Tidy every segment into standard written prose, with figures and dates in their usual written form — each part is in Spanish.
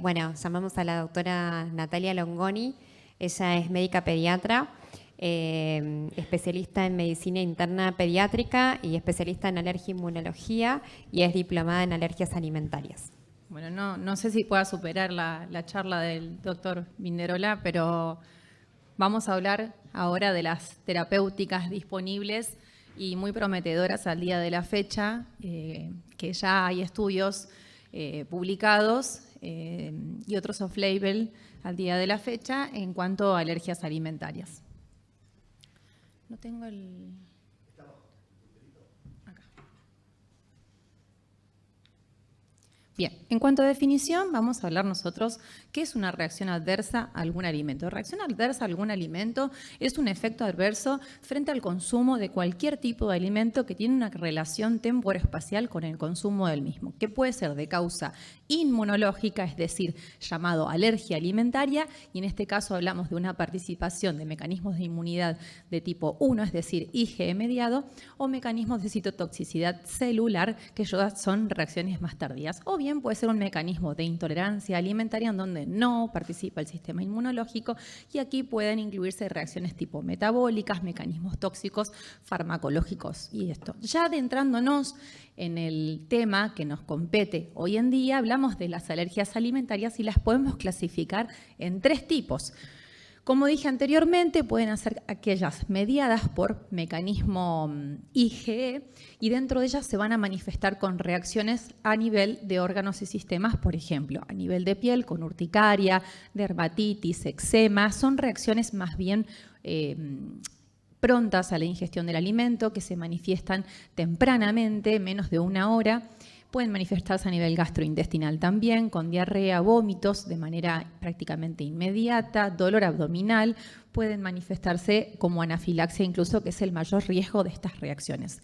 Bueno, llamamos a la doctora Natalia Longoni. Ella es médica pediatra, especialista en medicina interna pediátrica y especialista en alergia e inmunología, y es diplomada en alergias alimentarias. Bueno, no sé si pueda superar la charla del doctor Vinderola, pero vamos a hablar ahora de las terapéuticas disponibles y muy prometedoras al día de la fecha, que ya hay estudios publicados y otros off-label al día de la fecha en cuanto a alergias alimentarias. No tengo el... Acá. Bien, en cuanto a definición, vamos a hablar nosotros qué es una reacción adversa a algún alimento. Reacción adversa a algún alimento es un efecto adverso frente al consumo de cualquier tipo de alimento que tiene una relación temporoespacial con el consumo del mismo, que puede ser de causa inmunológica, es decir, llamado alergia alimentaria, y en este caso hablamos de una participación de mecanismos de inmunidad de tipo 1, es decir, IgE mediado, o mecanismos de citotoxicidad celular, que son reacciones más tardías. O bien puede ser un mecanismo de intolerancia alimentaria en donde no participa el sistema inmunológico, y aquí pueden incluirse reacciones tipo metabólicas, mecanismos tóxicos, farmacológicos y esto. Ya adentrándonos en el tema que nos compete hoy en día, hablamos de las alergias alimentarias y las podemos clasificar en 3 tipos. Como dije anteriormente, pueden ser aquellas mediadas por mecanismo IgE, y dentro de ellas se van a manifestar con reacciones a nivel de órganos y sistemas, por ejemplo, a nivel de piel con urticaria, dermatitis, eczema. Son reacciones más bien prontas a la ingestión del alimento, que se manifiestan tempranamente, menos de 1 hora. Pueden manifestarse a nivel gastrointestinal también, con diarrea, vómitos de manera prácticamente inmediata, dolor abdominal. Pueden manifestarse como anafilaxia incluso, que es el mayor riesgo de estas reacciones.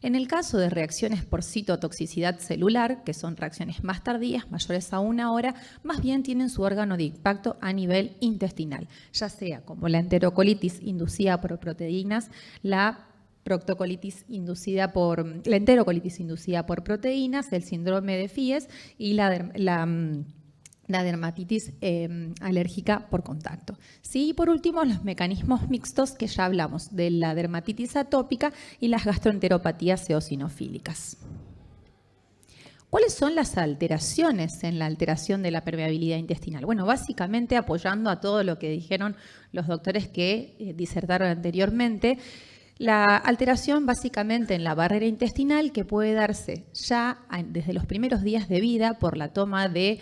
En el caso de reacciones por citotoxicidad celular, que son reacciones más tardías, mayores a 1 hora, más bien tienen su órgano de impacto a nivel intestinal, ya sea como la enterocolitis inducida por proteínas, la enterocolitis inducida por proteínas, el síndrome de Fies y la dermatitis alérgica por contacto. Sí, y por último, los mecanismos mixtos, que ya hablamos de la dermatitis atópica y las gastroenteropatías eosinofílicas. ¿Cuáles son las alteraciones en la alteración de la permeabilidad intestinal? Bueno, básicamente apoyando a todo lo que dijeron los doctores que disertaron anteriormente, la alteración básicamente en la barrera intestinal, que puede darse ya desde los primeros días de vida por la toma de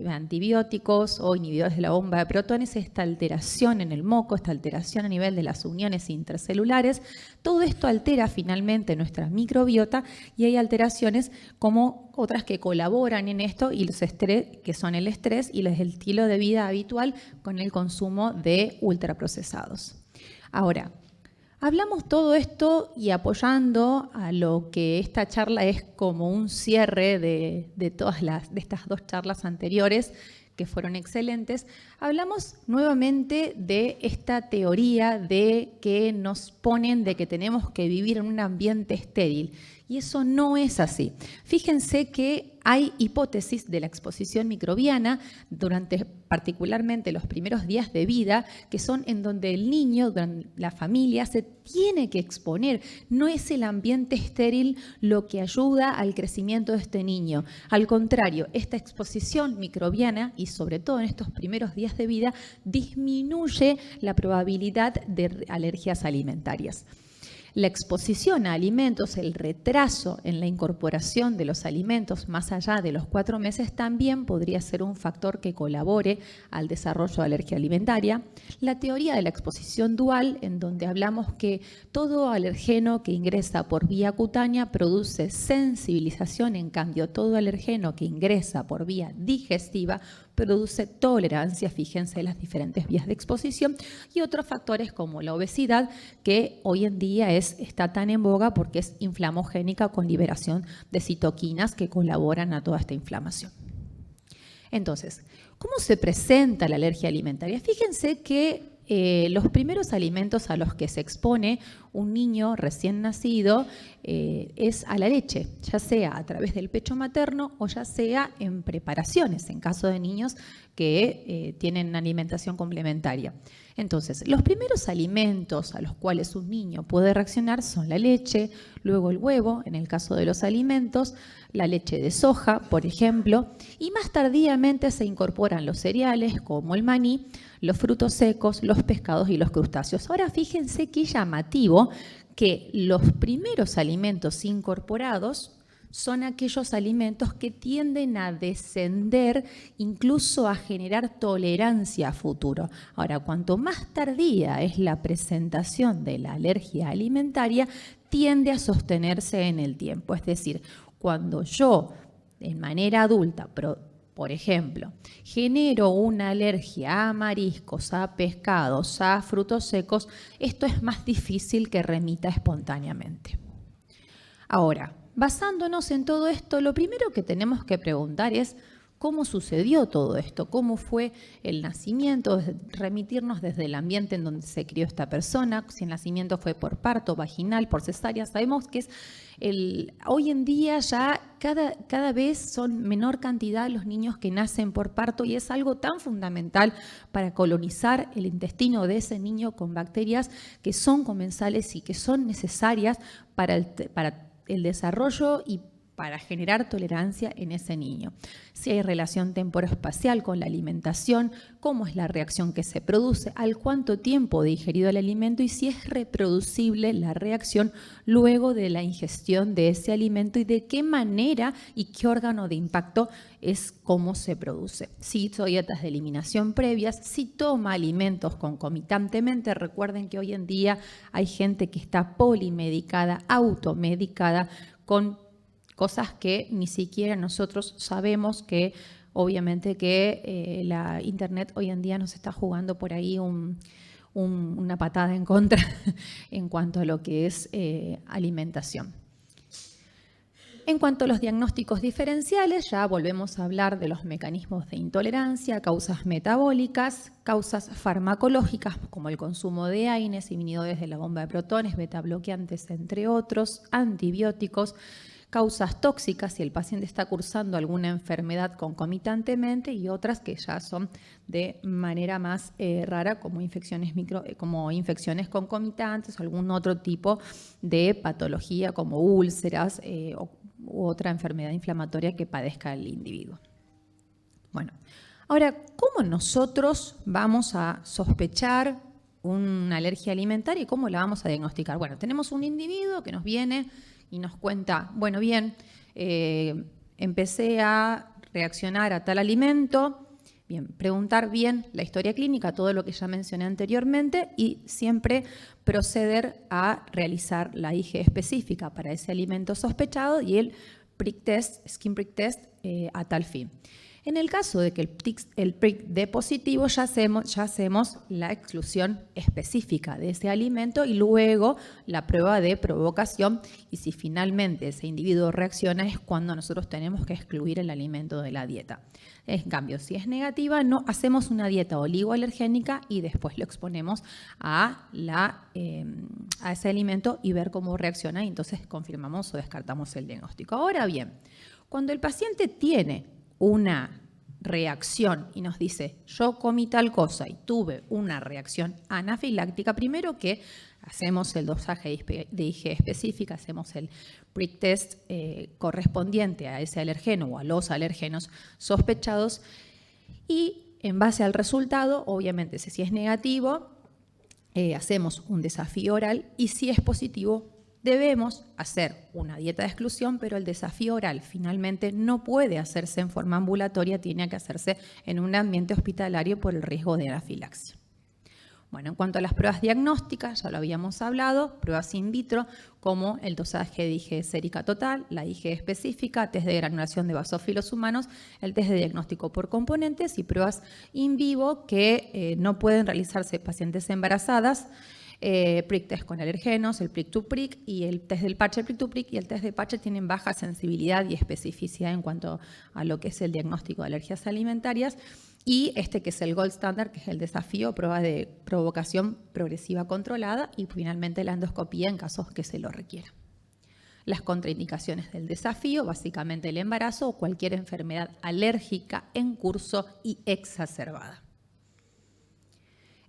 antibióticos o inhibidores de la bomba de protones, esta alteración en el moco, esta alteración a nivel de las uniones intercelulares, todo esto altera finalmente nuestra microbiota, y hay alteraciones como otras que colaboran en esto, y los estrés, que son el estrés y el estilo de vida habitual con el consumo de ultraprocesados. Ahora, hablamos todo esto y apoyando a lo que esta charla es como un cierre de estas 2 charlas anteriores, que fueron excelentes. Hablamos nuevamente de esta teoría de que nos ponen de que tenemos que vivir en un ambiente estéril, y eso no es así. Fíjense que hay hipótesis de la exposición microbiana durante particularmente los primeros días de vida, que son en donde el niño, la familia, se tiene que exponer. No es el ambiente estéril lo que ayuda al crecimiento de este niño. Al contrario, esta exposición microbiana, y sobre todo en estos primeros días de vida, disminuye la probabilidad de alergias alimentarias. La exposición a alimentos, el retraso en la incorporación de los alimentos más allá de los 4 meses, también podría ser un factor que colabore al desarrollo de alergia alimentaria. La teoría de la exposición dual, en donde hablamos que todo alergeno que ingresa por vía cutánea produce sensibilización, en cambio todo alergeno que ingresa por vía digestiva produce tolerancia. Fíjense las diferentes vías de exposición, y otros factores como la obesidad, que hoy en día está tan en boga porque es inflamogénica, con liberación de citoquinas que colaboran a toda esta inflamación. Entonces, ¿cómo se presenta la alergia alimentaria? Fíjense que los primeros alimentos a los que se expone un niño recién nacido es a la leche, ya sea a través del pecho materno o ya sea en preparaciones, en caso de niños que tienen alimentación complementaria. Entonces, los primeros alimentos a los cuales un niño puede reaccionar son la leche, luego el huevo, en el caso de los alimentos, la leche de soja, por ejemplo, y más tardíamente se incorporan los cereales como el maní, los frutos secos, los pescados y los crustáceos. Ahora fíjense qué llamativo que los primeros alimentos incorporados son aquellos alimentos que tienden a descender, incluso a generar tolerancia a futuro. Ahora, cuanto más tardía es la presentación de la alergia alimentaria, tiende a sostenerse en el tiempo. Es decir, cuando yo, de manera adulta, por ejemplo, genero una alergia a mariscos, a pescados, a frutos secos, esto es más difícil que remita espontáneamente. Ahora, basándonos en todo esto, lo primero que tenemos que preguntar es cómo sucedió todo esto, cómo fue el nacimiento, remitirnos desde el ambiente en donde se crió esta persona, si el nacimiento fue por parto, vaginal, por cesárea. Sabemos que hoy en día ya cada vez son menor cantidad los niños que nacen por parto y es algo tan fundamental para colonizar el intestino de ese niño con bacterias que son comensales y que son necesarias para el desarrollo y para generar tolerancia en ese niño. Si hay relación temporoespacial con la alimentación, cómo es la reacción que se produce, al cuánto tiempo de ingerido el alimento y si es reproducible la reacción luego de la ingestión de ese alimento y de qué manera y qué órgano de impacto es cómo se produce. Si hizo dietas de eliminación previas, si toma alimentos concomitantemente. Recuerden que hoy en día hay gente que está polimedicada, automedicada con cosas que ni siquiera nosotros sabemos, que obviamente que la internet hoy en día nos está jugando por ahí una patada en contra en cuanto a lo que es alimentación. En cuanto a los diagnósticos diferenciales, ya volvemos a hablar de los mecanismos de intolerancia, causas metabólicas, causas farmacológicas como el consumo de AINES, inhibidores de la bomba de protones, betabloqueantes, entre otros, antibióticos, causas tóxicas si el paciente está cursando alguna enfermedad concomitantemente y otras que ya son de manera más rara como infecciones concomitantes o algún otro tipo de patología como úlceras u otra enfermedad inflamatoria que padezca el individuo. Bueno, ahora, ¿cómo nosotros vamos a sospechar una alergia alimentaria y cómo la vamos a diagnosticar? Bueno, tenemos un individuo que nos viene y nos cuenta, bueno, bien, empecé a reaccionar a tal alimento. Bien, preguntar bien la historia clínica, todo lo que ya mencioné anteriormente y siempre proceder a realizar la IgE específica para ese alimento sospechado y el prick test, skin prick test a tal fin. En el caso de que el prick dé positivo, ya hacemos la exclusión específica de ese alimento y luego la prueba de provocación. Y si finalmente ese individuo reacciona es cuando nosotros tenemos que excluir el alimento de la dieta. En cambio, si es negativa, no hacemos una dieta oligoalergénica y después lo exponemos a ese alimento y ver cómo reacciona y entonces confirmamos o descartamos el diagnóstico. Ahora bien, cuando el paciente tiene una reacción y nos dice, yo comí tal cosa y tuve una reacción anafiláctica, primero que hacemos el dosaje de IgE específica, hacemos el prick test correspondiente a ese alergeno o a los alergenos sospechados y en base al resultado, obviamente si es negativo, hacemos un desafío oral y si es positivo, debemos hacer una dieta de exclusión, pero el desafío oral finalmente no puede hacerse en forma ambulatoria, tiene que hacerse en un ambiente hospitalario por el riesgo de anafilaxia. Bueno, en cuanto a las pruebas diagnósticas, ya lo habíamos hablado, pruebas in vitro como el dosaje de IgE sérica total, la IgE específica, test de granulación de basófilos humanos, el test de diagnóstico por componentes y pruebas in vivo que no pueden realizarse en pacientes embarazadas, Prick test con alergenos, el prick to prick y el test del parche, el prick to prick y el test de parche tienen baja sensibilidad y especificidad en cuanto a lo que es el diagnóstico de alergias alimentarias. Y este que es el gold standard, que es el desafío, prueba de provocación progresiva controlada y finalmente la endoscopía en casos que se lo requiera. Las contraindicaciones del desafío, básicamente el embarazo o cualquier enfermedad alérgica en curso y exacerbada.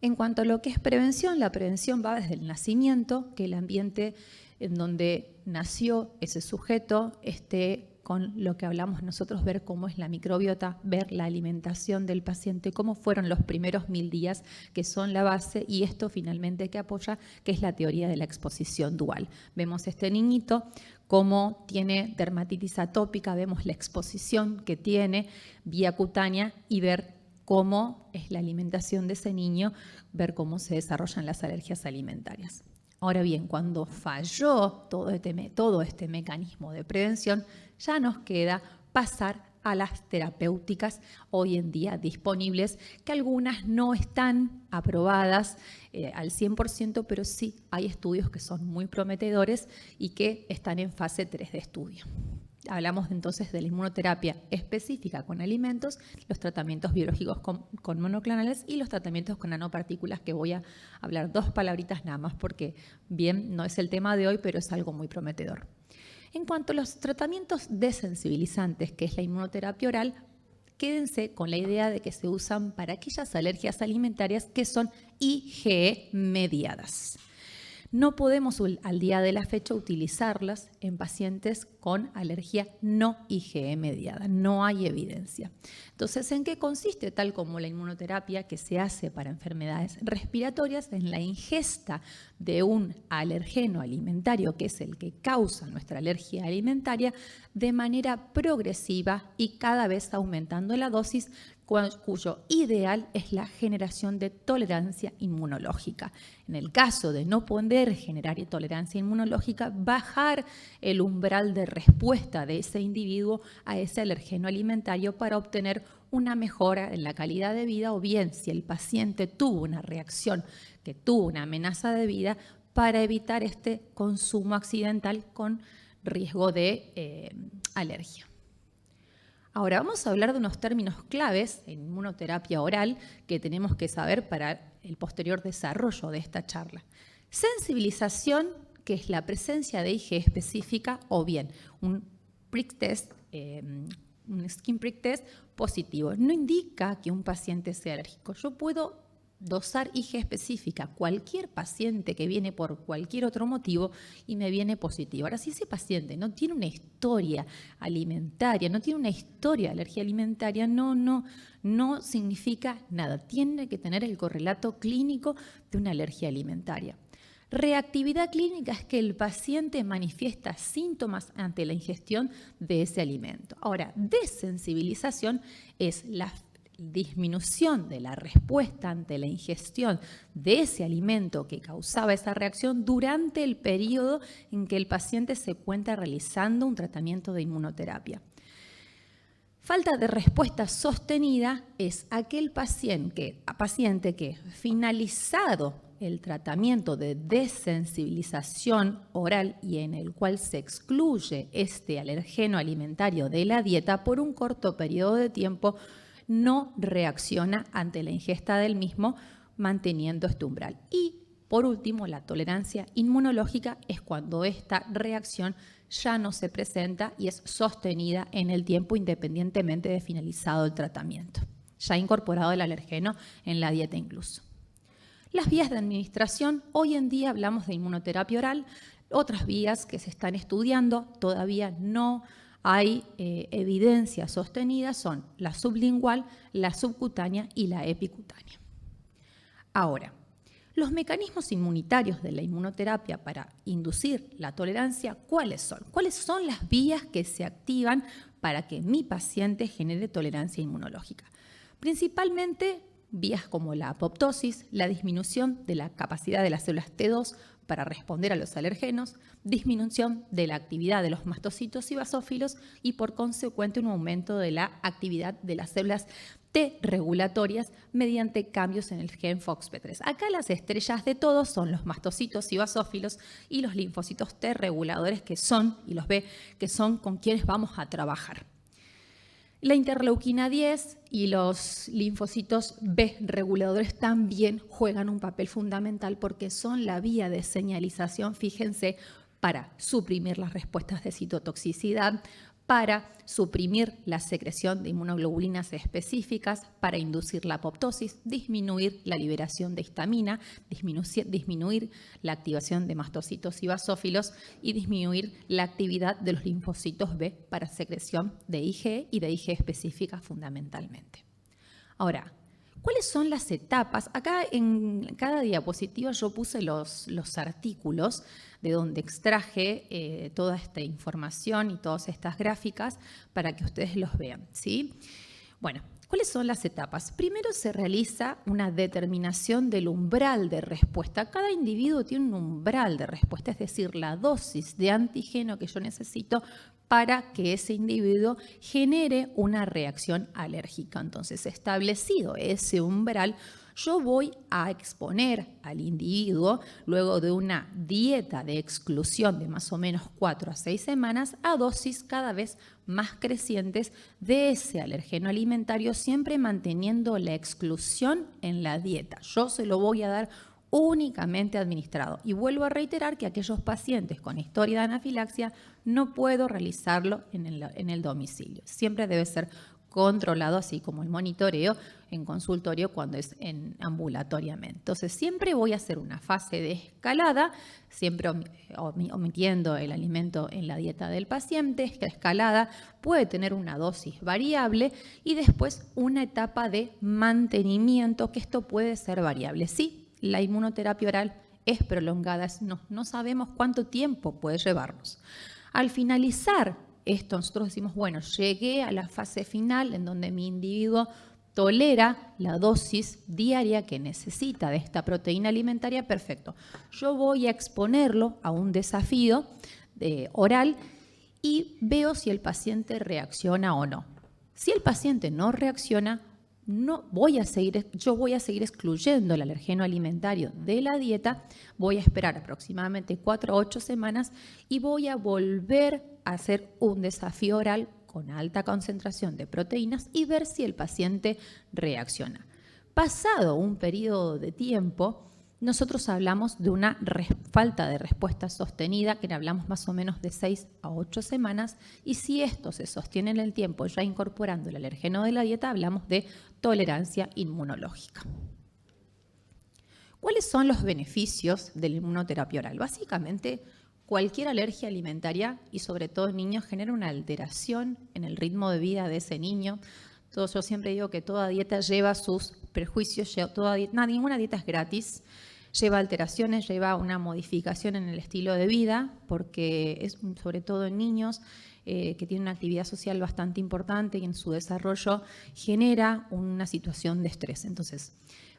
En cuanto a lo que es prevención, la prevención va desde el nacimiento, que el ambiente en donde nació ese sujeto esté con lo que hablamos nosotros, ver cómo es la microbiota, ver la alimentación del paciente, cómo fueron los primeros 1000 días, que son la base, y esto finalmente que apoya, que es la teoría de la exposición dual. Vemos este niñito, cómo tiene dermatitis atópica, vemos la exposición que tiene vía cutánea y ver cómo es la alimentación de ese niño, ver cómo se desarrollan las alergias alimentarias. Ahora bien, cuando falló todo este mecanismo de prevención, ya nos queda pasar a las terapéuticas hoy en día disponibles, que algunas no están aprobadas al 100%, pero sí hay estudios que son muy prometedores y que están en fase 3 de estudio. Hablamos entonces de la inmunoterapia específica con alimentos, los tratamientos biológicos con monoclonales y los tratamientos con nanopartículas, que voy a hablar 2 palabritas nada más porque bien no es el tema de hoy, pero es algo muy prometedor. En cuanto a los tratamientos desensibilizantes, que es la inmunoterapia oral, quédense con la idea de que se usan para aquellas alergias alimentarias que son IgE mediadas. No podemos al día de la fecha utilizarlas en pacientes con alergia no IgE mediada, no hay evidencia. Entonces, ¿en qué consiste? Tal como la inmunoterapia que se hace para enfermedades respiratorias, en la ingesta de un alergeno alimentario, que es el que causa nuestra alergia alimentaria, de manera progresiva y cada vez aumentando la dosis, cuyo ideal es la generación de tolerancia inmunológica. En el caso de no poder generar tolerancia inmunológica, bajar el umbral de respuesta de ese individuo a ese alergeno alimentario para obtener una mejora en la calidad de vida, o bien si el paciente tuvo una reacción que tuvo una amenaza de vida, para evitar este consumo accidental con riesgo de alergia. Ahora vamos a hablar de unos términos claves en inmunoterapia oral que tenemos que saber para el posterior desarrollo de esta charla. Sensibilización, que es la presencia de IgE específica, o bien un prick test, un skin prick test positivo. No indica que un paciente sea alérgico. Yo puedo dosar IgE específica cualquier paciente que viene por cualquier otro motivo y me viene positivo. Ahora, si ese paciente no tiene una historia alimentaria, no tiene una historia de alergia alimentaria, no significa nada. Tiene que tener el correlato clínico de una alergia alimentaria. Reactividad clínica es que el paciente manifiesta síntomas ante la ingestión de ese alimento. Ahora, desensibilización es la disminución de la respuesta ante la ingestión de ese alimento que causaba esa reacción durante el periodo en que el paciente se encuentra realizando un tratamiento de inmunoterapia. Falta de respuesta sostenida es aquel paciente que finalizado el tratamiento de desensibilización oral y en el cual se excluye este alergeno alimentario de la dieta por un corto periodo de tiempo, no reacciona ante la ingesta del mismo, manteniendo este umbral. Y por último, la tolerancia inmunológica es cuando esta reacción ya no se presenta y es sostenida en el tiempo independientemente de finalizado el tratamiento, ya incorporado el alergeno en la dieta incluso. Las vías de administración, hoy en día hablamos de inmunoterapia oral, otras vías que se están estudiando, todavía no hay evidencia sostenida, son la sublingual, la subcutánea y la epicutánea. Ahora, los mecanismos inmunitarios de la inmunoterapia para inducir la tolerancia, ¿cuáles son? ¿Cuáles son las vías que se activan para que mi paciente genere tolerancia inmunológica? Principalmente vías como la apoptosis, la disminución de la capacidad de las células T2 para responder a los alergenos, disminución de la actividad de los mastocitos y basófilos y por consecuente un aumento de la actividad de las células T regulatorias mediante cambios en el gen FOXP3. Acá las estrellas de todos son los mastocitos y basófilos y los linfocitos T reguladores que son, y los B, que son con quienes vamos a trabajar. La interleuquina 10 y los linfocitos B reguladores también juegan un papel fundamental porque son la vía de señalización, fíjense, para suprimir las respuestas de citotoxicidad, para suprimir la secreción de inmunoglobulinas específicas, para inducir la apoptosis, disminuir la liberación de histamina, disminuir la activación de mastocitos y basófilos y disminuir la actividad de los linfocitos B para secreción de IgE y de IgE específica fundamentalmente. Ahora, ¿cuáles son las etapas? Acá en cada diapositiva yo puse los artículos de donde extraje toda esta información y todas estas gráficas para que ustedes los vean, ¿sí? Bueno, ¿cuáles son las etapas? Primero se realiza una determinación del umbral de respuesta. Cada individuo tiene un umbral de respuesta, es decir, la dosis de antígeno que yo necesito para que ese individuo genere una reacción alérgica. Entonces, establecido ese umbral, yo voy a exponer al individuo, luego de una dieta de exclusión de más o menos 4 a 6 semanas, a dosis cada vez más crecientes de ese alergeno alimentario, siempre manteniendo la exclusión en la dieta. Yo se lo voy a dar únicamente administrado. Y vuelvo a reiterar que aquellos pacientes con historia de anafilaxia no puedo realizarlo en el domicilio. Siempre debe ser controlado, así como el monitoreo en consultorio cuando es ambulatoriamente. Entonces, siempre voy a hacer una fase de escalada, siempre omitiendo el alimento en la dieta del paciente. Esta escalada puede tener una dosis variable y después una etapa de mantenimiento, que esto puede ser variable. Sí, la inmunoterapia oral es prolongada, no sabemos cuánto tiempo puede llevarnos. Al finalizar esto, nosotros decimos, bueno, llegué a la fase final en donde mi individuo tolera la dosis diaria que necesita de esta proteína alimentaria, perfecto. Yo voy a exponerlo a un desafío oral y veo si el paciente reacciona o no. Si el paciente no reacciona, yo voy a seguir excluyendo el alergeno alimentario de la dieta, voy a esperar aproximadamente 4 a 8 semanas y voy a volver a hacer un desafío oral con alta concentración de proteínas y ver si el paciente reacciona. Pasado un periodo de tiempo, nosotros hablamos de una falta de respuesta sostenida, que hablamos más o menos de 6 a 8 semanas, y si esto se sostiene en el tiempo, ya incorporando el alergeno de la dieta, hablamos de tolerancia inmunológica. ¿Cuáles son los beneficios de la inmunoterapia oral? Básicamente, cualquier alergia alimentaria, y sobre todo en niños, genera una alteración en el ritmo de vida de ese niño. Yo siempre digo que toda dieta lleva sus prejuicios, ninguna dieta es gratis. Lleva alteraciones, lleva una modificación en el estilo de vida, porque es sobre todo en niños que tienen una actividad social bastante importante y en su desarrollo genera una situación de estrés. Entonces,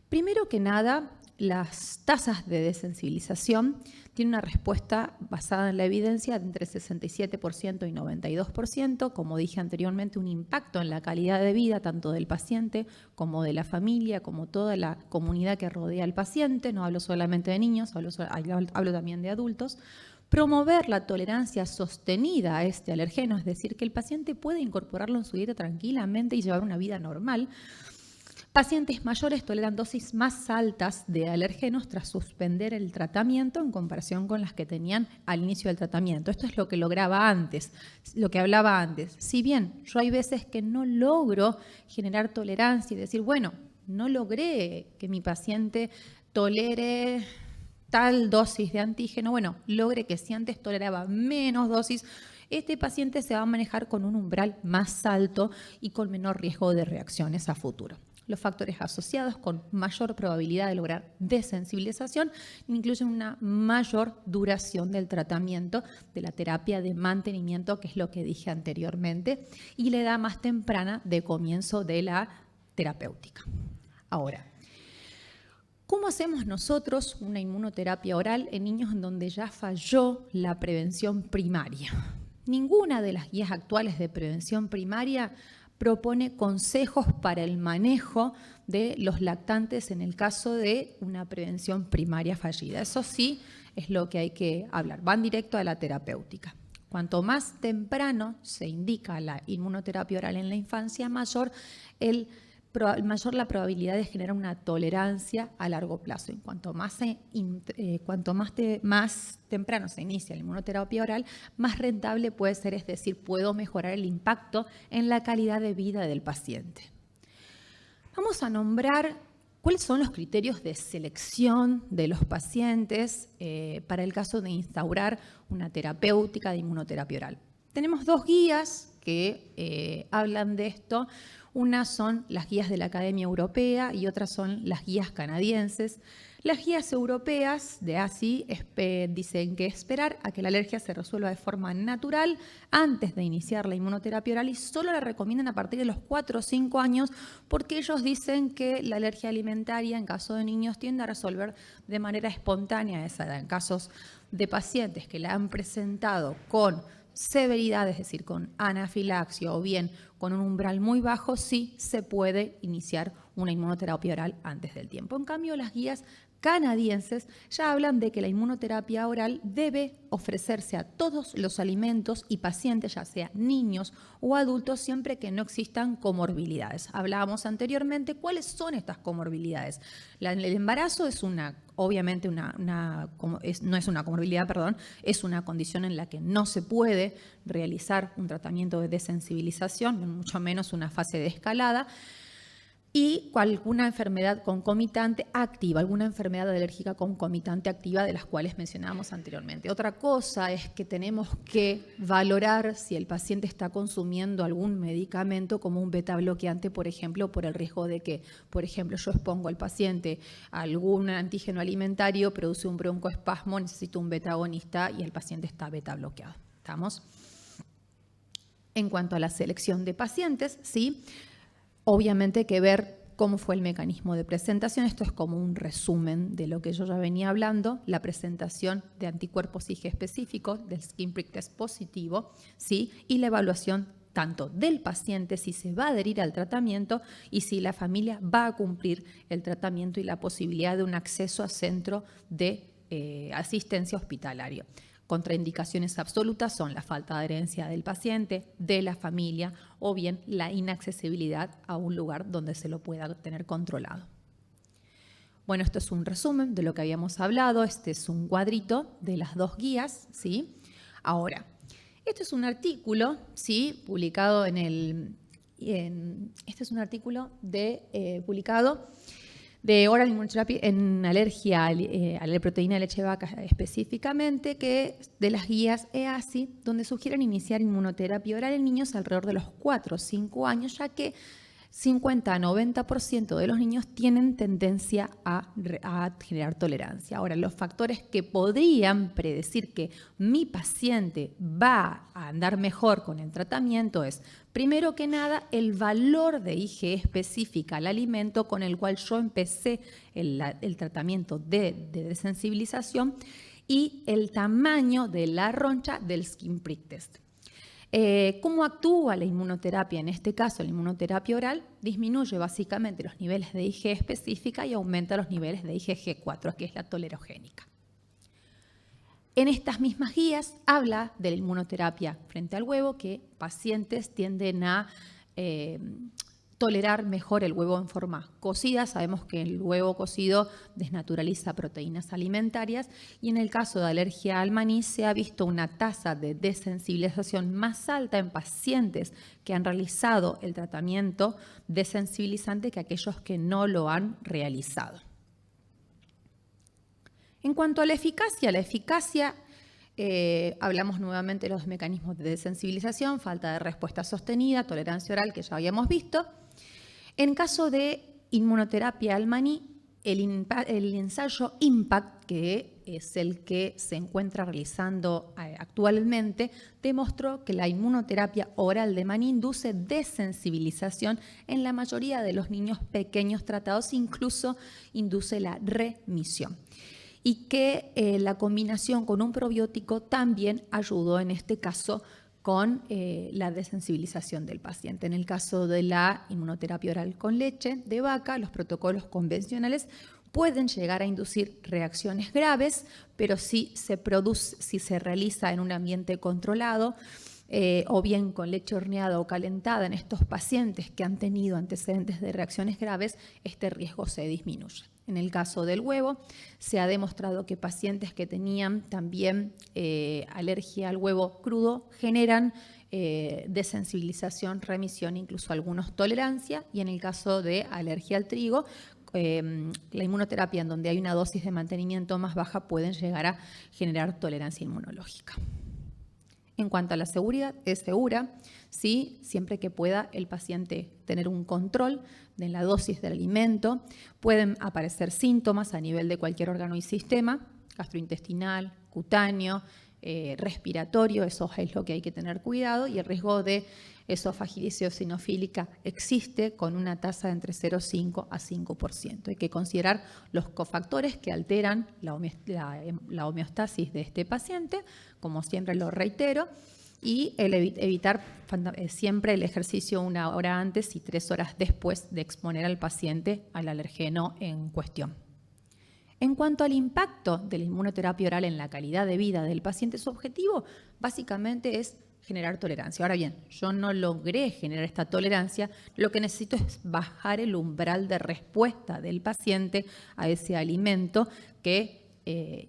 primero que nada, las tasas de desensibilización tienen una respuesta basada en la evidencia de entre 67% y 92%. Como dije anteriormente, un impacto en la calidad de vida tanto del paciente como de la familia, como toda la comunidad que rodea al paciente. No hablo solamente de niños, hablo también de adultos. Promover la tolerancia sostenida a este alergeno, es decir, que el paciente puede incorporarlo en su dieta tranquilamente y llevar una vida normal. Pacientes mayores toleran dosis más altas de alergenos tras suspender el tratamiento en comparación con las que tenían al inicio del tratamiento. Esto es lo que lograba antes, lo que hablaba antes. Si bien yo hay veces que no logro generar tolerancia y decir, bueno, no logré que mi paciente tolere tal dosis de antígeno, bueno, logre que si antes toleraba menos dosis, este paciente se va a manejar con un umbral más alto y con menor riesgo de reacciones a futuro. Los factores asociados con mayor probabilidad de lograr desensibilización incluyen una mayor duración del tratamiento de la terapia de mantenimiento, que es lo que dije anteriormente, y la edad más temprana de comienzo de la terapéutica. Ahora, ¿cómo hacemos nosotros una inmunoterapia oral en niños en donde ya falló la prevención primaria? Ninguna de las guías actuales de prevención primaria propone consejos para el manejo de los lactantes en el caso de una prevención primaria fallida. Eso sí es lo que hay que hablar. Van directo a la terapéutica. Cuanto más temprano se indica la inmunoterapia oral en la infancia, mayor la probabilidad de generar una tolerancia a largo plazo. Y cuanto más temprano se inicia la inmunoterapia oral, más rentable puede ser, es decir, puedo mejorar el impacto en la calidad de vida del paciente. Vamos a nombrar cuáles son los criterios de selección de los pacientes para el caso de instaurar una terapéutica de inmunoterapia oral. Tenemos dos guías que hablan de esto. Unas son las guías de la Academia Europea y otras son las guías canadienses. Las guías europeas de ASI dicen que esperar a que la alergia se resuelva de forma natural antes de iniciar la inmunoterapia oral y solo la recomiendan a partir de los 4 o 5 años porque ellos dicen que la alergia alimentaria en caso de niños tiende a resolver de manera espontánea a esa edad. En casos de pacientes que la han presentado con severidad, es decir, con anafilaxia o bien con un umbral muy bajo, sí se puede iniciar una inmunoterapia oral antes del tiempo. En cambio, las guías canadienses ya hablan de que la inmunoterapia oral debe ofrecerse a todos los alimentos y pacientes, ya sea niños o adultos, siempre que no existan comorbilidades. Hablábamos anteriormente cuáles son estas comorbilidades. El embarazo es obviamente no es una comorbilidad, perdón, es una condición en la que no se puede realizar un tratamiento de desensibilización, mucho menos una fase de escalada. Y alguna enfermedad concomitante activa, alguna enfermedad alérgica concomitante activa de las cuales mencionábamos anteriormente. Otra cosa es que tenemos que valorar si el paciente está consumiendo algún medicamento como un beta bloqueante, por ejemplo, por el riesgo de que, por ejemplo, yo expongo al paciente a algún antígeno alimentario, produce un broncoespasmo, necesito un beta agonista y el paciente está beta bloqueado. ¿Estamos? En cuanto a la selección de pacientes, ¿sí? Obviamente hay que ver cómo fue el mecanismo de presentación. Esto es como un resumen de lo que yo ya venía hablando. La presentación de anticuerpos IgE específicos, del skin prick test positivo, ¿sí? Y la evaluación tanto del paciente, si se va a adherir al tratamiento y si la familia va a cumplir el tratamiento y la posibilidad de un acceso a centro de asistencia hospitalaria. Contraindicaciones absolutas son la falta de adherencia del paciente, de la familia o bien la inaccesibilidad a un lugar donde se lo pueda tener controlado. Bueno, esto es un resumen de lo que habíamos hablado. Este es un cuadrito de las dos guías, ¿sí? Ahora, este es un artículo, ¿sí? Publicado este es un artículo publicado de Oral Immunotherapy en alergia a la proteína de leche de vaca específicamente, que de las guías EASI, donde sugieren iniciar inmunoterapia oral en niños alrededor de los 4 o 5 años, ya que 50 a 90% de los niños tienen tendencia a generar tolerancia. Ahora, los factores que podrían predecir que mi paciente va a andar mejor con el tratamiento es, primero que nada, el valor de IgE específica al alimento con el cual yo empecé el tratamiento de desensibilización y el tamaño de la roncha del skin prick test. ¿Cómo actúa la inmunoterapia? En este caso, la inmunoterapia oral disminuye básicamente los niveles de IgE específica y aumenta los niveles de IgG4, que es la tolerogénica. En estas mismas guías habla de la inmunoterapia frente al huevo, que pacientes tienden a tolerar mejor el huevo en forma cocida. Sabemos que el huevo cocido desnaturaliza proteínas alimentarias y en el caso de alergia al maní se ha visto una tasa de desensibilización más alta en pacientes que han realizado el tratamiento desensibilizante que aquellos que no lo han realizado. En cuanto a la eficacia, hablamos nuevamente de los mecanismos de desensibilización, falta de respuesta sostenida, tolerancia oral, que ya habíamos visto. En caso de inmunoterapia al maní, el ensayo IMPACT, que es el que se encuentra realizando actualmente, demostró que la inmunoterapia oral de maní induce desensibilización en la mayoría de los niños pequeños tratados, incluso induce la remisión. Y que la combinación con un probiótico también ayudó en este caso con la desensibilización del paciente. En el caso de la inmunoterapia oral con leche de vaca, los protocolos convencionales pueden llegar a inducir reacciones graves, pero si se realiza en un ambiente controlado, o bien con leche horneada o calentada en estos pacientes que han tenido antecedentes de reacciones graves, este riesgo se disminuye. En el caso del huevo, se ha demostrado que pacientes que tenían también alergia al huevo crudo generan desensibilización, remisión, incluso algunos tolerancia, y en el caso de alergia al trigo, la inmunoterapia en donde hay una dosis de mantenimiento más baja pueden llegar a generar tolerancia inmunológica. En cuanto a la seguridad, es segura, ¿sí? Siempre que pueda el paciente tener un control de la dosis del alimento. Pueden aparecer síntomas a nivel de cualquier órgano y sistema, gastrointestinal, cutáneo, respiratorio, eso es lo que hay que tener cuidado, y el riesgo de esofagitis eosinofílica existe con una tasa de entre 0,5 a 5%. Hay que considerar los cofactores que alteran la homeostasis de este paciente, como siempre lo reitero, y evitar siempre el ejercicio 1 hora antes y 3 horas después de exponer al paciente al alergeno en cuestión. En cuanto al impacto de la inmunoterapia oral en la calidad de vida del paciente, su objetivo básicamente es generar tolerancia. Ahora bien, yo no logré generar esta tolerancia, lo que necesito es bajar el umbral de respuesta del paciente a ese alimento que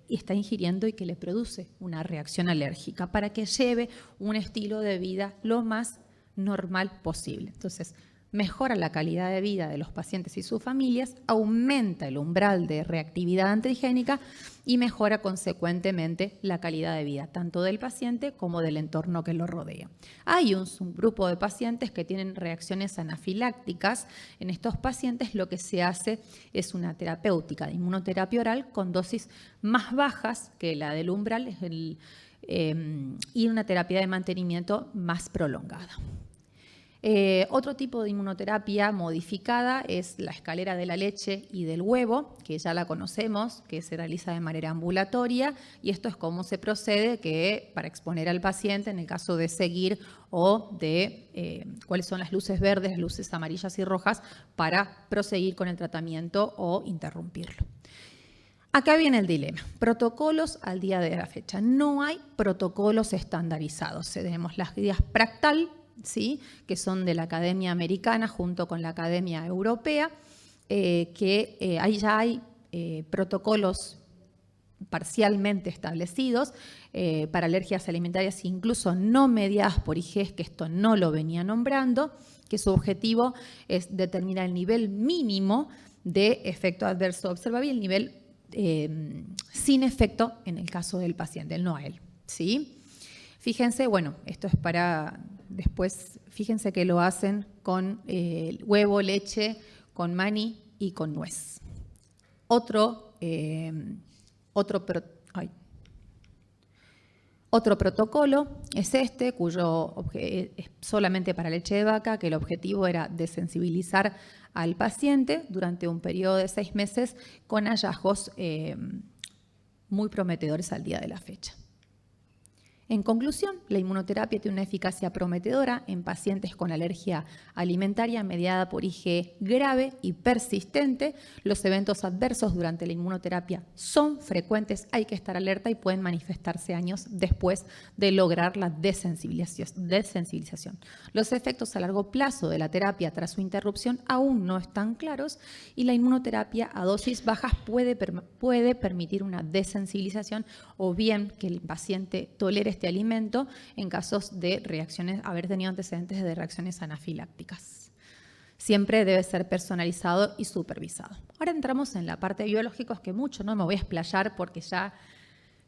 está ingiriendo y que le produce una reacción alérgica, para que lleve un estilo de vida lo más normal posible. Entonces, mejora la calidad de vida de los pacientes y sus familias, aumenta el umbral de reactividad antigénica y mejora consecuentemente la calidad de vida tanto del paciente como del entorno que lo rodea. Hay un subgrupo de pacientes que tienen reacciones anafilácticas. En estos pacientes lo que se hace es una terapéutica de inmunoterapia oral con dosis más bajas que la del umbral y una terapia de mantenimiento más prolongada. Otro tipo de inmunoterapia modificada es la escalera de la leche y del huevo, que ya la conocemos, que se realiza de manera ambulatoria, y esto es cómo se procede para exponer al paciente en el caso de seguir o de cuáles son las luces verdes, luces amarillas y rojas para proseguir con el tratamiento o interrumpirlo. Acá viene el dilema. Protocolos al día de la fecha. No hay protocolos estandarizados. Tenemos las guías Practal, ¿sí?, que son de la Academia Americana junto con la Academia Europea, ahí ya hay protocolos parcialmente establecidos para alergias alimentarias, incluso no mediadas por IgEs, que esto no lo venía nombrando, que su objetivo es determinar el nivel mínimo de efecto adverso observable y el nivel sin efecto en el caso del paciente, el NOAEL, ¿sí? Fíjense, bueno, esto es para después, fíjense que lo hacen con huevo, leche, con maní y con nuez. Otro protocolo es este, cuyo es solamente para leche de vaca, que el objetivo era desensibilizar al paciente durante un periodo de 6 meses con hallazgos muy prometedores al día de la fecha. En conclusión, la inmunoterapia tiene una eficacia prometedora en pacientes con alergia alimentaria mediada por IgE grave y persistente. Los eventos adversos durante la inmunoterapia son frecuentes, hay que estar alerta y pueden manifestarse años después de lograr la desensibilización. Los efectos a largo plazo de la terapia tras su interrupción aún no están claros y la inmunoterapia a dosis bajas puede permitir una desensibilización o bien que el paciente tolere este alimento en casos de haber tenido antecedentes de reacciones anafilácticas. Siempre debe ser personalizado y supervisado. Ahora entramos en la parte de biológicos, que mucho no me voy a explayar porque ya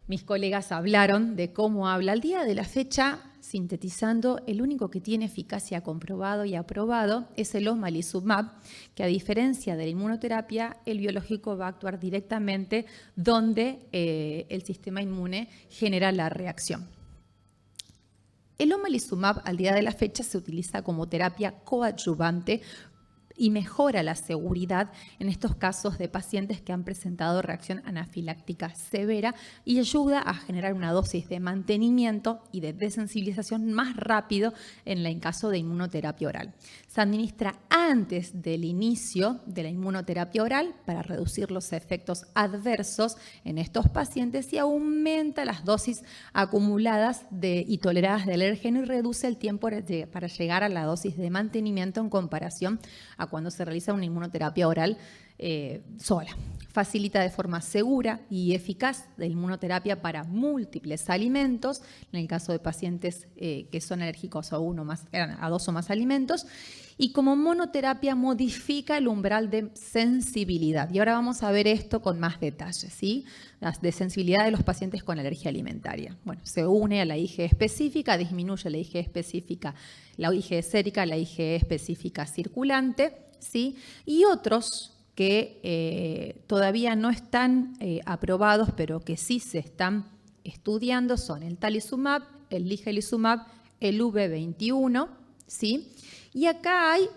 mis colegas hablaron de cómo habla. Al día de la fecha sintetizando, el único que tiene eficacia comprobado y aprobado es el omalizumab, que a diferencia de la inmunoterapia, el biológico va a actuar directamente donde el sistema inmune genera la reacción. El omalizumab al día de la fecha se utiliza como terapia coadyuvante y mejora la seguridad en estos casos de pacientes que han presentado reacción anafiláctica severa y ayuda a generar una dosis de mantenimiento y de desensibilización más rápido en caso de inmunoterapia oral. Se administra antes del inicio de la inmunoterapia oral para reducir los efectos adversos en estos pacientes y aumenta las dosis acumuladas y toleradas del alérgeno y reduce el tiempo para llegar a la dosis de mantenimiento en comparación a cuando se realiza una inmunoterapia oral sola. Facilita de forma segura y eficaz la inmunoterapia para múltiples alimentos, en el caso de pacientes que son alérgicos a 2 o más alimentos, y como monoterapia modifica el umbral de sensibilidad. Y ahora vamos a ver esto con más detalle, ¿sí? La de sensibilidad de los pacientes con alergia alimentaria. Bueno, se une a la IgE específica, disminuye la IgE específica, la IgE sérica, la IgE específica circulante, ¿sí? Y otros que todavía no están aprobados, pero que sí se están estudiando, son el talizumab, el ligelizumab, el V21, ¿sí? Y acá hay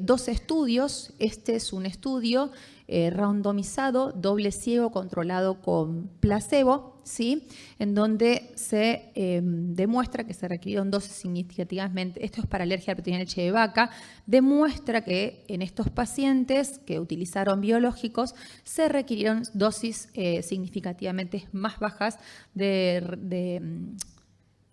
2 estudios. Este es un estudio randomizado, doble ciego, controlado con placebo, ¿sí? En donde se demuestra que se requirieron dosis significativamente, esto es para alergia a la proteína de leche de vaca, demuestra que en estos pacientes que utilizaron biológicos se requirieron dosis significativamente más bajas de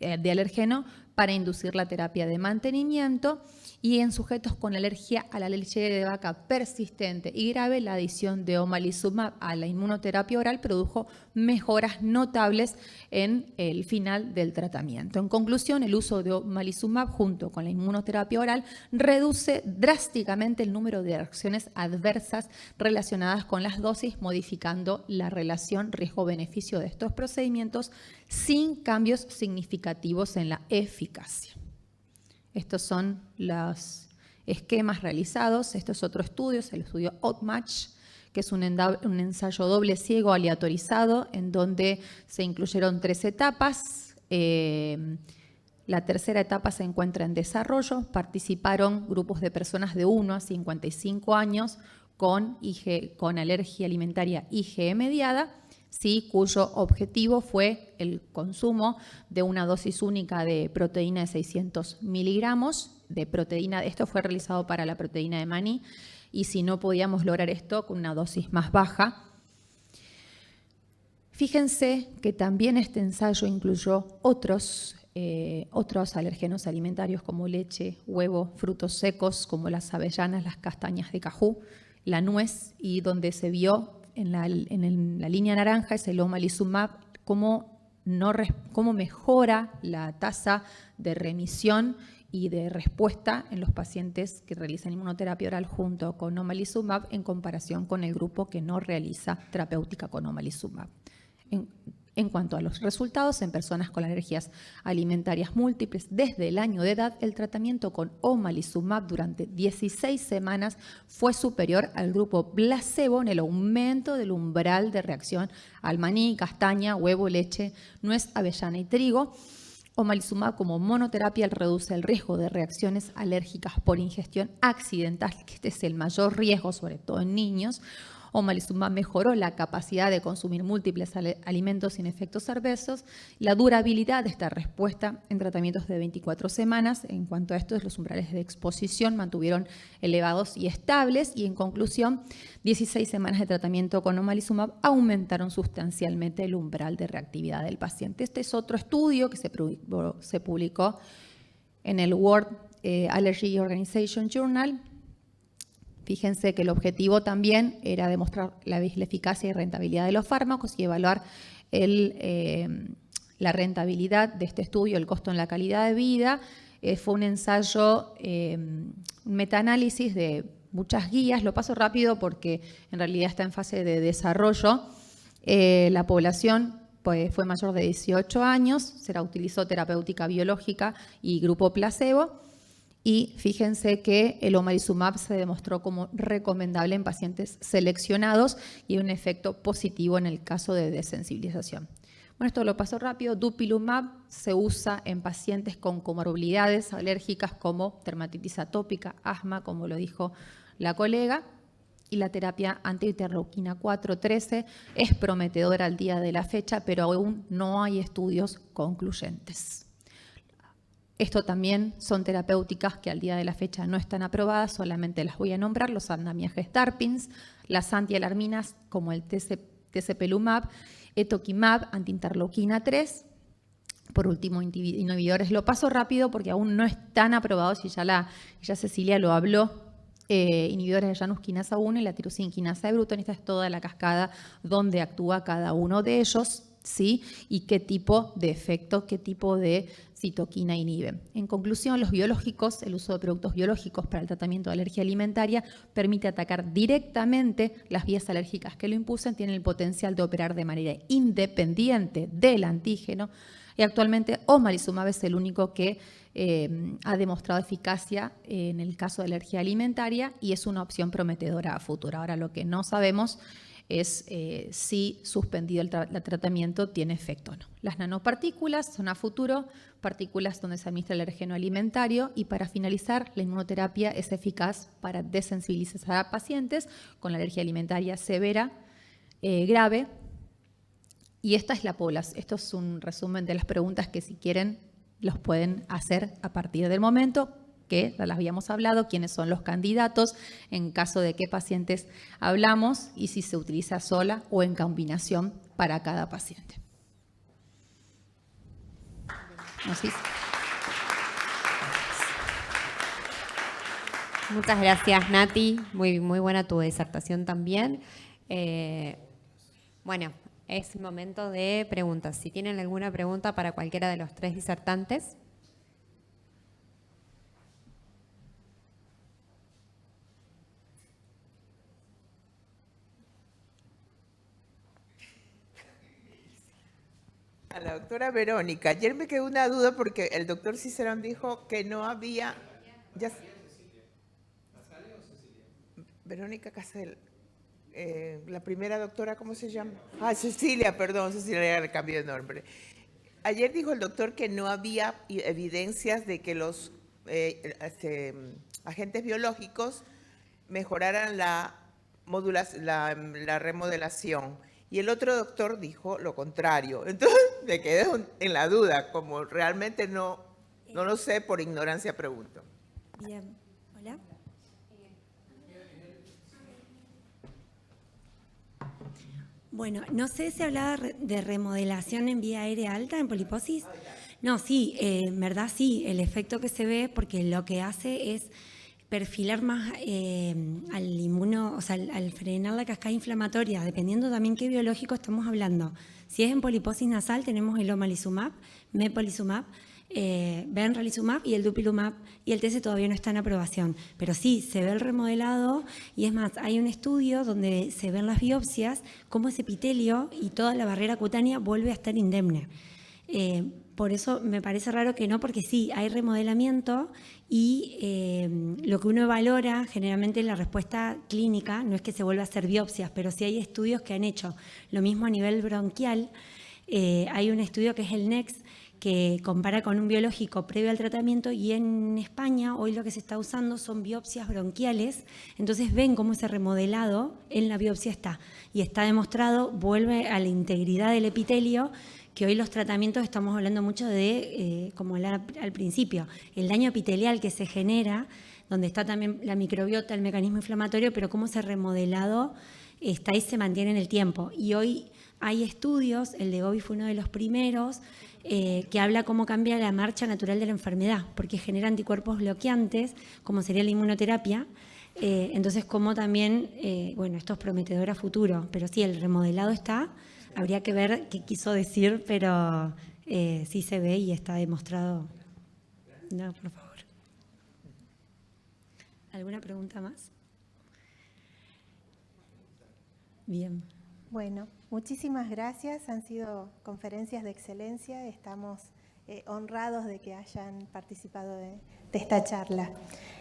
alérgeno para inducir la terapia de mantenimiento, y en sujetos con alergia a la leche de vaca persistente y grave, la adición de omalizumab a la inmunoterapia oral produjo mejoras notables en el final del tratamiento. En conclusión, el uso de omalizumab junto con la inmunoterapia oral reduce drásticamente el número de reacciones adversas relacionadas con las dosis, modificando la relación riesgo-beneficio de estos procedimientos sin cambios significativos en la eficacia. Estos son los esquemas realizados. Esto es otro estudio, es el estudio Outmatch, que es un ensayo doble ciego aleatorizado en donde se incluyeron 3 etapas. La tercera etapa se encuentra en desarrollo. Participaron grupos de personas de 1 a 55 años con alergia alimentaria IgE mediada, ¿sí? Cuyo objetivo fue el consumo de una dosis única de proteína de 600 miligramos de proteína. Esto fue realizado para la proteína de maní, y si no podíamos lograr esto con una dosis más baja. Fíjense que también este ensayo incluyó otros alérgenos alimentarios como leche, huevo, frutos secos como las avellanas, las castañas de cajú, la nuez, y donde se vio en la línea naranja es el omalizumab, cómo mejora la tasa de remisión y de respuesta en los pacientes que realizan inmunoterapia oral junto con omalizumab en comparación con el grupo que no realiza terapéutica con omalizumab. En cuanto a los resultados, en personas con alergias alimentarias múltiples desde el año de edad, el tratamiento con omalizumab durante 16 semanas fue superior al grupo placebo en el aumento del umbral de reacción al maní, castaña, huevo, leche, nuez, avellana y trigo. Omalizumab como monoterapia reduce el riesgo de reacciones alérgicas por ingestión accidental, que este es el mayor riesgo, sobre todo en niños. Omalizumab mejoró la capacidad de consumir múltiples alimentos sin efectos adversos, la durabilidad de esta respuesta en tratamientos de 24 semanas. En cuanto a esto, los umbrales de exposición mantuvieron elevados y estables, y en conclusión, 16 semanas de tratamiento con omalizumab aumentaron sustancialmente el umbral de reactividad del paciente. Este es otro estudio que se publicó en el World Allergy Organization Journal. Fíjense que el objetivo también era demostrar la eficacia y rentabilidad de los fármacos y evaluar la rentabilidad de este estudio, el costo en la calidad de vida. Fue un ensayo, un metaanálisis de muchas guías. Lo paso rápido porque en realidad está en fase de desarrollo. La población pues fue mayor de 18 años, se la utilizó terapéutica biológica y grupo placebo. Y fíjense que el omalizumab se demostró como recomendable en pacientes seleccionados y un efecto positivo en el caso de desensibilización. Bueno, esto lo paso rápido. Dupilumab se usa en pacientes con comorbilidades alérgicas como dermatitis atópica, asma, como lo dijo la colega. Y la terapia anti-interleuquina 4/13 es prometedora al día de la fecha, pero aún no hay estudios concluyentes. Esto también son terapéuticas que al día de la fecha no están aprobadas, solamente las voy a nombrar, los andamiajes DARPins, las antialarminas como el tezepelumab, etoquimab, antiinterleuquina 3. Por último, inhibidores, lo paso rápido porque aún no están aprobados y ya Cecilia lo habló. Inhibidores de Janus quinasa 1 y la tirosina quinasa de Bruton. Esta es toda la cascada donde actúa cada uno de ellos, ¿sí? Y qué tipo de efecto, qué tipo de citoquina inhibe. En conclusión, los biológicos, el uso de productos biológicos para el tratamiento de alergia alimentaria permite atacar directamente las vías alérgicas que lo impulsan, tiene el potencial de operar de manera independiente del antígeno y actualmente omalizumab es el único que ha demostrado eficacia en el caso de alergia alimentaria y es una opción prometedora a futuro. Ahora lo que no sabemos es si suspendido el tratamiento tiene efecto o no. Las nanopartículas son a futuro, partículas donde se administra el alergeno alimentario y para finalizar la inmunoterapia es eficaz para desensibilizar a pacientes con la alergia alimentaria severa, grave. Y esta es la población. Esto es un resumen de las preguntas que si quieren los pueden hacer a partir del momento que ya las habíamos hablado, quiénes son los candidatos, en caso de qué pacientes hablamos y si se utiliza sola o en combinación para cada paciente. ¿Así? Muchas gracias, Nati. Muy buena tu disertación también. Bueno, es momento de preguntas. Si tienen alguna pregunta para cualquiera de los tres disertantes. A la doctora Verónica, ayer me quedó una duda porque el doctor Cicerón dijo que no había... Verónica Casel, la primera doctora, ¿cómo se llama? Ah, Cecilia, perdón, Cecilia, le cambió de nombre. Ayer dijo el doctor que no había evidencias de que los agentes biológicos mejoraran la remodelación. Y el otro doctor dijo lo contrario. Entonces me quedé en la duda, como realmente no lo sé, por ignorancia pregunto. Bien, hola. Bueno, no sé si hablaba de remodelación en vía aérea alta en poliposis. No, sí, en verdad sí, el efecto que se ve, porque lo que hace es perfilar más al inmuno, o sea, al frenar la cascada inflamatoria, dependiendo también qué biológico estamos hablando. Si es en poliposis nasal, tenemos el omalizumab, mepolizumab, benralizumab y el dupilumab, y el TC todavía no está en aprobación. Pero sí, se ve el remodelado, y es más, hay un estudio donde se ven las biopsias, cómo ese epitelio y toda la barrera cutánea vuelve a estar indemne. Por eso me parece raro que no, porque sí, hay remodelamiento y lo que uno valora generalmente en la respuesta clínica no es que se vuelva a hacer biopsias, pero sí hay estudios que han hecho lo mismo a nivel bronquial. Hay un estudio que es el NEXT, que compara con un biológico previo al tratamiento, y en España hoy lo que se está usando son biopsias bronquiales, entonces ven cómo ese remodelado en la biopsia está, y está demostrado, vuelve a la integridad del epitelio, que hoy los tratamientos estamos hablando mucho de, como al principio, el daño epitelial que se genera, donde está también la microbiota, el mecanismo inflamatorio, pero cómo ese remodelado está y se mantiene en el tiempo. Y hoy hay estudios, el de Gobi fue uno de los primeros, que habla cómo cambia la marcha natural de la enfermedad, porque genera anticuerpos bloqueantes, como sería la inmunoterapia. Entonces, como también, bueno, esto es prometedor a futuro, pero sí, el remodelado está. Habría que ver qué quiso decir, pero sí se ve y está demostrado. No, por favor. ¿Alguna pregunta más? Bien. Bueno, muchísimas gracias. Han sido conferencias de excelencia. Estamos honrados de que hayan participado de esta charla.